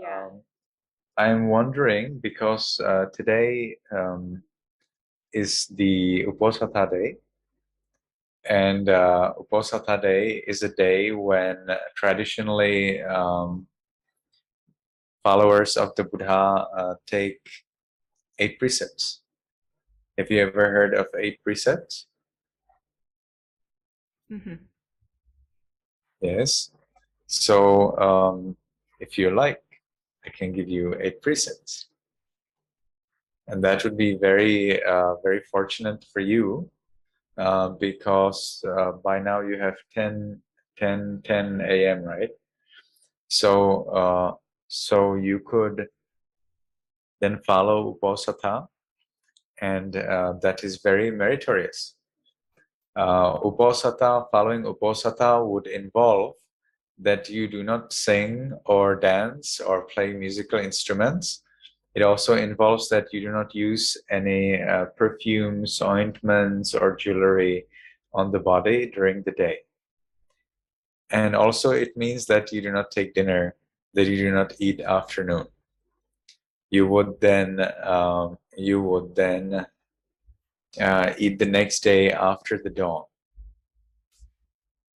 Yeah. I'm wondering because today is the Uposatha Day, and Uposatha Day is a day when traditionally followers of the Buddha take 8 precepts. Have you ever heard of 8 precepts? Mm-hmm. Yes. So if you like, I can give you 8 precepts. And that would be very fortunate for you because by now you have 10 a.m., right? So you could then follow Uposatha, and that is very meritorious. Following Uposatha would involve that you do not sing or dance or play musical instruments. It also involves that you do not use any perfumes, ointments, or jewelry on the body during the day. And also it means that you do not take dinner, that you do not eat afternoon. You would then eat the next day after the dawn.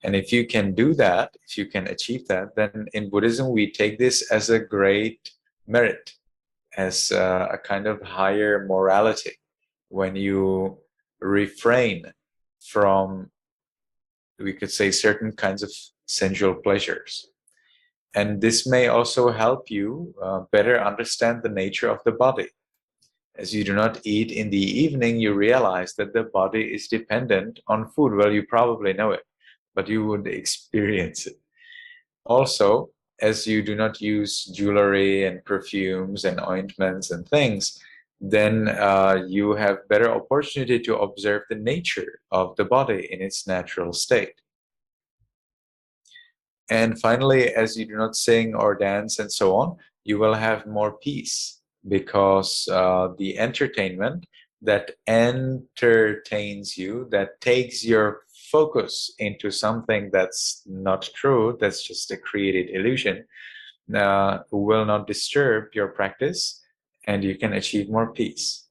And if you can do that, if you can achieve that, then in Buddhism we take this as a great merit, as a kind of higher morality. When you refrain from, we could say, certain kinds of sensual pleasures. And this may also help you better understand the nature of the body. As you do not eat in the evening, you realize that the body is dependent on food. Well, you probably know it, but you would experience it. Also, as you do not use jewelry and perfumes and ointments and things, then you have better opportunity to observe the nature of the body in its natural state. And finally, as you do not sing or dance and so on, you will have more peace because the entertainment that entertains you, that takes your focus into something that's not true, that's just a created illusion, will not disturb your practice, and you can achieve more peace.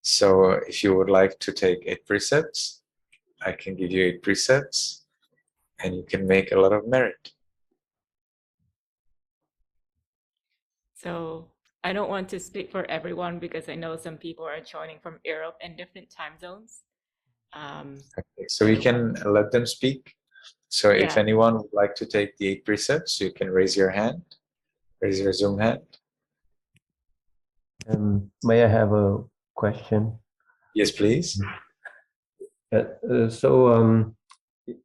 So if you would like to take 8 precepts, I can give you 8 precepts, and you can make a lot of merit. So I don't want to speak for everyone because I know some people are joining from Europe and different time zones. Okay, so we can let them speak. So if Yeah. anyone would like to take the 8 precepts, you can raise your hand, raise your Zoom hand. May I have a question? Yes, please.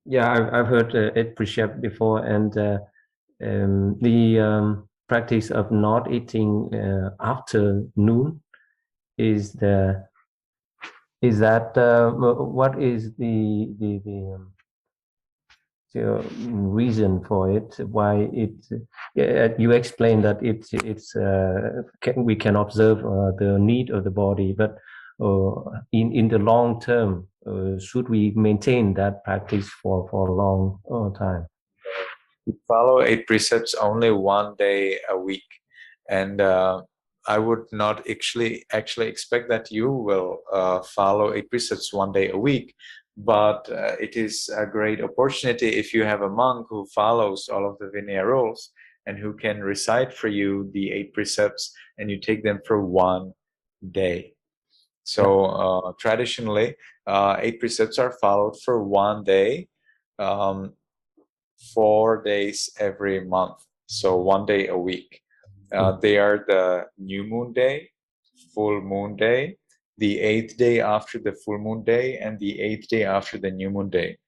Yeah, I've heard 8 precept before, and the practice of not eating after noon is what is the reason for it? Why it? You explained that we can observe the need of the body, but in the long term, should we maintain that practice for a long time? We follow 8 precepts only one day a week, and I would not actually expect that you will follow 8 precepts one day a week. But it is a great opportunity if you have a monk who follows all of the Vinaya rules and who can recite for you the 8 precepts, and you take them for one day. So traditionally, 8 precepts are followed for one day, 4 days every month. So one day a week. They are the new moon day, full moon day, the 8th day after the full moon day, and the 8th day after the new moon day.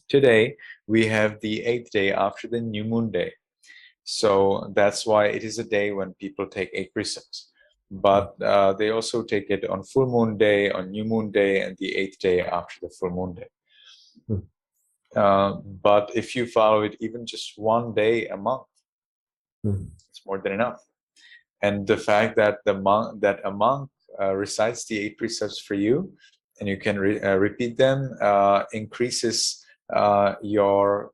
Today, we have the 8th day after the new moon day. So that's why it is a day when people take 8 precepts. But they also take it on full moon day, on new moon day, and the 8th day after the full moon day. But if you follow it even just one day a month, it's more than enough. And the fact that a monk recites the 8 precepts for you, and you can repeat them, increases your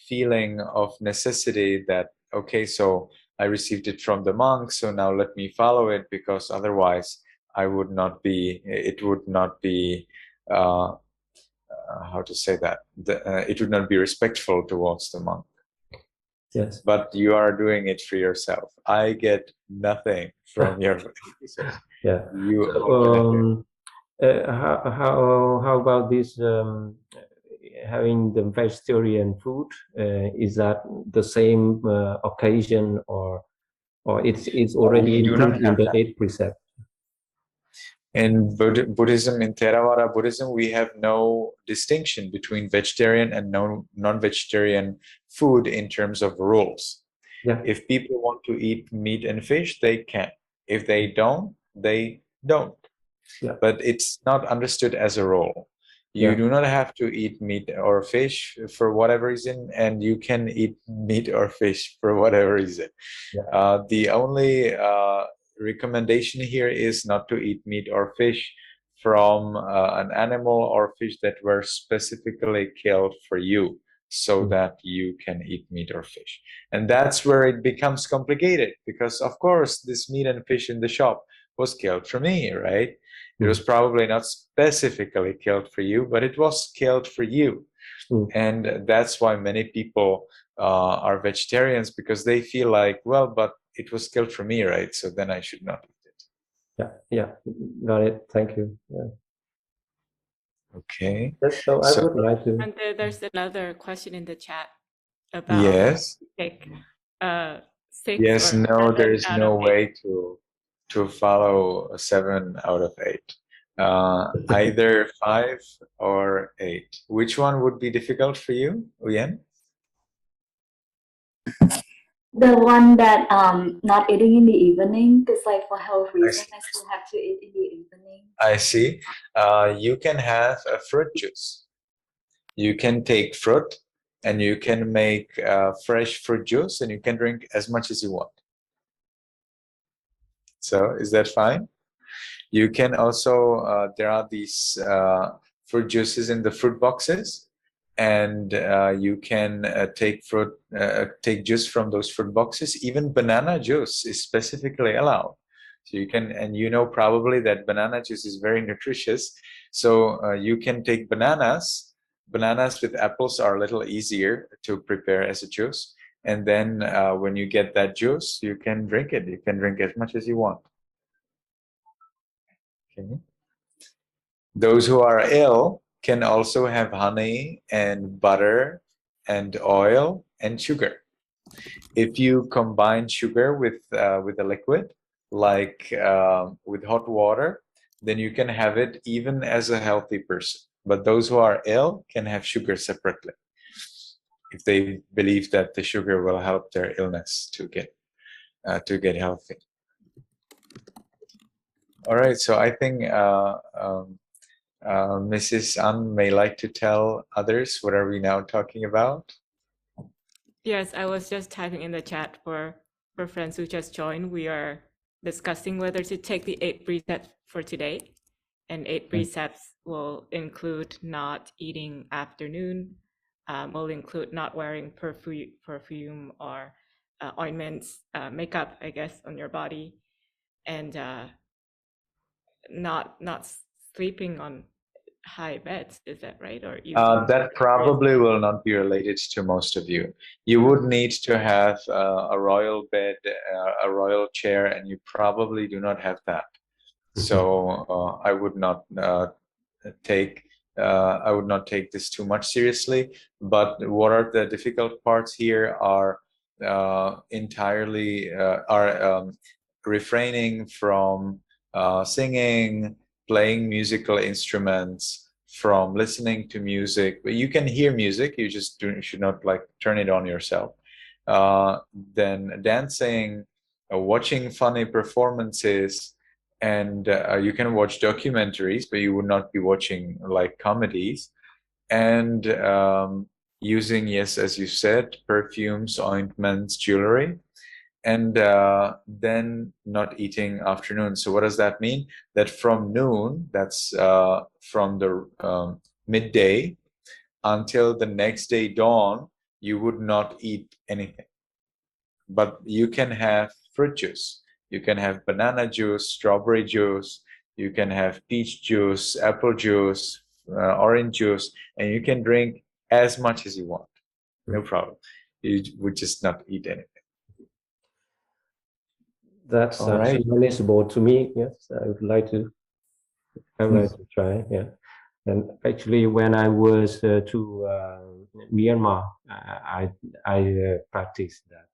feeling of necessity that, okay, so I received it from the monk, so now let me follow it, because otherwise it would not be how to say that, it would not be respectful towards the monk. Yes. But you are doing it for yourself. I get nothing from your research. Yeah. You So, how about this having the vegetarian food? Is that the same occasion, or it's already you do not included in have the that. 8th precept? In Buddhism, in Theravada Buddhism, we have no distinction between vegetarian and non-vegetarian food in terms of rules. Yeah. If people want to eat meat and fish, they can. If they don't, they don't. Yeah. But it's not understood as a rule. You Yeah. do not have to eat meat or fish for whatever reason, and you can eat meat or fish for whatever reason. Yeah. The only recommendation here is not to eat meat or fish from an animal or fish that were specifically killed for you, so that you can eat meat or fish. And that's where it becomes complicated, because of course this meat and fish in the shop was killed for me, right? It was probably not specifically killed for you, but it was killed for you. And that's why many people are vegetarians, because they feel like, well, but it was killed for me, right? So then I should not eat it. Yeah, got it. Thank you. Yeah. Okay. So I would like to. And there's another question in the chat about Yes. like 6 Yes. or No, 7 there is out no of 8. way to follow a 7 out of 8. Either 5 or 8. Which one would be difficult for you, Uyen? The one that not eating in the evening, because like for health reasons, I still have to eat in the evening. I see. You can have a fruit juice. You can take fruit and you can make fresh fruit juice, and you can drink as much as you want. So is that fine? You can also, there are these fruit juices in the fruit boxes, and you can take juice from those fruit boxes. Even banana juice is specifically allowed. So you can, and you know probably that banana juice is very nutritious. So you can take bananas. Bananas with apples are a little easier to prepare as a juice. And then when you get that juice, you can drink it. You can drink as much as you want. Okay. Those who are ill can also have honey and butter and oil and sugar. If you combine sugar with a liquid, like with hot water, then you can have it even as a healthy person. But those who are ill can have sugar separately, if they believe that the sugar will help their illness to get healthy. All right, so I think Mrs. An may like to tell others what are we now talking about. Yes, I was just typing in the chat for friends who just joined. We are discussing whether to take the 8 precepts for today. And 8 precepts will include not eating afternoon, will include not wearing perfume or ointments, makeup, I guess, on your body, and not sleeping on high beds. Is that right? Or that probably will not be related to most of you. You would need to have a royal bed, a royal chair, and you probably do not have that. So I would not take this too much seriously. But what are the difficult parts here are entirely refraining from singing, playing musical instruments, from listening to music. But you can hear music, you just should not like turn it on yourself. Then dancing, watching funny performances, and you can watch documentaries, but you would not be watching like comedies. And using, yes, as you said, perfumes, ointments, jewelry. And then not eating afternoon. So what does that mean? That from noon, that's from the midday until the next day dawn, you would not eat anything. But you can have fruit juice. You can have banana juice, strawberry juice. You can have peach juice, apple juice, orange juice, and you can drink as much as you want. No problem. You would just not eat anything. That's All right. manageable to me. Yes, I would like to. I would like to try. Yeah, and actually, when I was to Myanmar, I practiced that.